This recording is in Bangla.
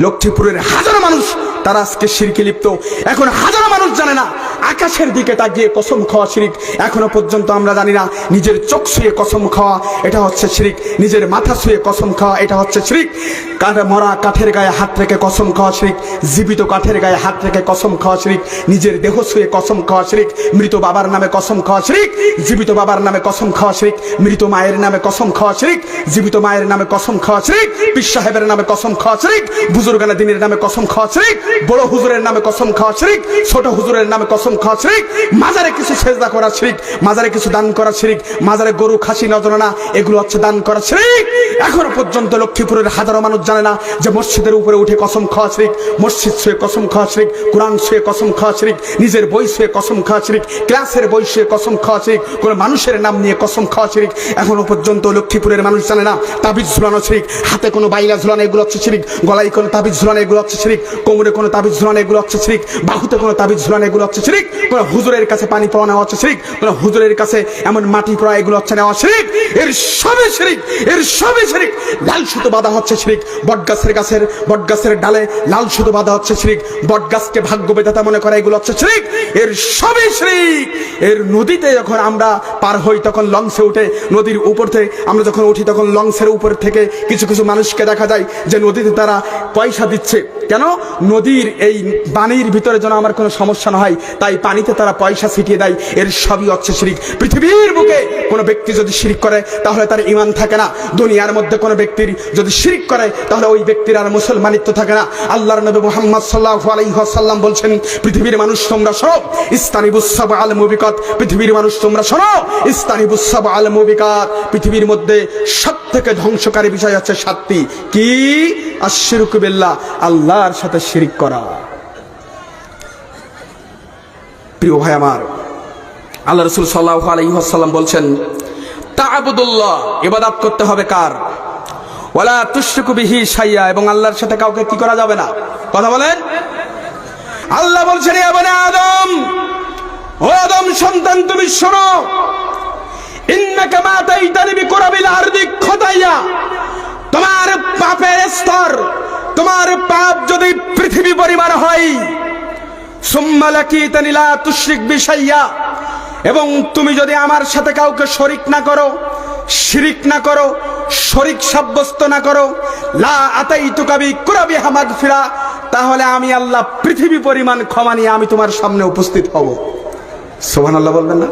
লক্ষ্মীপুরের হাজারো মানুষ তারা আজকে শিরকে লিপ্ত। এখন হাজারো মানুষ জানে না আকাশের দিকে তাকিয়ে কসম খাওয়া শিরিক। এখনো পর্যন্ত আমরা জানি না নিজের চোখ ছুঁয়ে কসম খাওয়া এটা হচ্ছে শিরিক, নিজের মাথা ছুঁয়ে কসম খাওয়া এটা হচ্ছে শিরিক। মরা কাঠের গায়ে হাত রেখে কসম খাওয়া শিরিক, জীবিত কাঠের গায়ে হাত রেখে কসম খাওয়া শিরিক, নিজের দেহ ছুঁয়ে কসম খাওয়া শিরিক, মৃত বাবার নামে কসম খাওয়া শিরিক, জীবিত বাবার নামে কসম খাওয়া শিরিক, মৃত মায়ের নামে কসম খাওয়া শিরিক, জীবিত মায়ের নামে কসম খাওয়া শিরিক, পীর সাহেবের নামে কসম খাওয়া শিরিক, বুজুর্গানে দ্বীনের নামে কসম খাওয়া শিরিক, বড় হুজুরের নামে কসম খাওয়া শিরিক, ছোট হুজুরের নামে কসম খাওয়া শিরিক, মাজারে কিছু সেজদা করা শিরিক, মাজারে কিছু দান করা শিরিক, মাজারে গরু খাসি নজরানা এগুলো হচ্ছে দান করা শিরিক। এখনো পর্যন্ত লক্ষ্মীপুরের হাজারো মানুষ জানে না যে মসজিদের উপরে উঠে কসম খাওয়া শিরিক, মসজিদ ছুঁয়ে কসম খাওয়া শিরিক, কোরআন ছুঁয়ে কসম খাওয়া শিরিক, নিজের বই ছুঁয়ে কসম খাওয়া শিরিক, ক্লাসের বই ছুঁয়ে কসম খাওয়া শিরিক, কোন মানুষের নাম নিয়ে কসম খাওয়া শিরিক। এখনো পর্যন্ত লক্ষ্মীপুরের মানুষ জানে না তাবিজ ঝুলানো শিরিক, হাতে কোনো বাইলা ঝুলানো এগুলো হচ্ছে শিরিক, গলায় কোনো তাবিজ ঝুলানো এগুলো হচ্ছে শিরিক, কোমরে কোনো তাবিজ ঝুলানো এগুলো হচ্ছে শিরিক, বাহুতে কোনো তাবিজ ঝুলানো এগুলো হচ্ছে শিরিক, কোন হুজুরের কাছে পানি পাওয়া নেওয়া হচ্ছে শিরিক, কোন হুজুরের কাছে এমন মাটি পড়া এগুলো হচ্ছে নেওয়া শিরিক। এর সবই শিরিক, এর সবই শিরিক। লাল সুতো বাঁধা হচ্ছে শিরিক, বটগাছের ডালে লাল সুতো বাঁধা হচ্ছে শিরিক, বটগাছকে ভাগ্য বিধাতা মনে করা এগুলো হচ্ছে শিরিক। এর সবই শিরিক। এর নদীতে যখন আমরা পার হই তখন লঞ্চে উঠে নদীর উপর থেকে আমরা যখন উঠি তখন লঞ্চের উপর থেকে কিছু কিছু মানুষকে দেখা যায় যে নদীতে তারা পয়সা দিচ্ছে। কেন? নদীর এই পানির ভিতরে যেন আমার কোনো সমস্যা না হয় তাই পানিতে তারা পয়সা ছিটিয়ে দেয়। এর সবই হচ্ছে শিরিক। পৃথিবীর বুকে কোনো ব্যক্তি যদি শিরিক করে তাহলে তার ঈমান থাকে না। দুনিয়ার মধ্যে কোনো ব্যক্তির যদি শিরিক করে তাহলে ওই ব্যক্তির আর মুসলমানিত্ব থাকে না। আল্লাহর নবী মুহাম্মদ সাল্লাল্লাহু আলাইহি ওয়াসাল্লাম বলছেন, পৃথিবীর মানুষ তোমরা শোনো ইস্তানিবুস সাবআল মুবিকাত, পৃথিবীর মানুষ তোমরা শোনো ইস্তানিবুস সাবআল মুবিকাত। পৃথিবীর মধ্যে সবথেকে ধ্বংসকারী বিষয় হচ্ছে সাতটি। কি? আশরিকু বিল্লাহ, আল্লাহর সাথে শিরিক করা। প্রিয় ভাই আমার, আল্লাহ রাসূল সাল্লাল্লাহু আলাইহি ওয়াসাল্লাম বলছেন, তা'বুদুল্লাহ, ইবাদত করতে হবে কার? ওয়ালা তুশরিকু বিহি শাইয়া, এবং আল্লাহর সাথে কাউকে কি করা যাবে না। কথা বলেন। আল্লাহ বলছেন, ইয়া বনি আদম, ও আদম সন্তান তুমি শোনো, ইন্নাকা মা তাইতানি বিকুরাবিল আরদি খতায়া, তোমার পাপের স্তর, তোমার পাপ যদি পৃথিবী পরিমাণ হয়, সুম্মা লাকিতানি লা তুশরিক বিশাইয়া, এবং তুমি যদি আমার সাথে কাউকে শরীক না করো, শিরিক না করো, শরীক সাব্যস্ত না করো, লা আতাইতুকা বিকুরাবিহা মাগফিরা, তাহলে আমি আল্লাহ পৃথিবী পরিমাণ ক্ষমা নিয়ে আমি তোমার সামনে উপস্থিত হব। সুবহানাল্লাহ বলবেন না?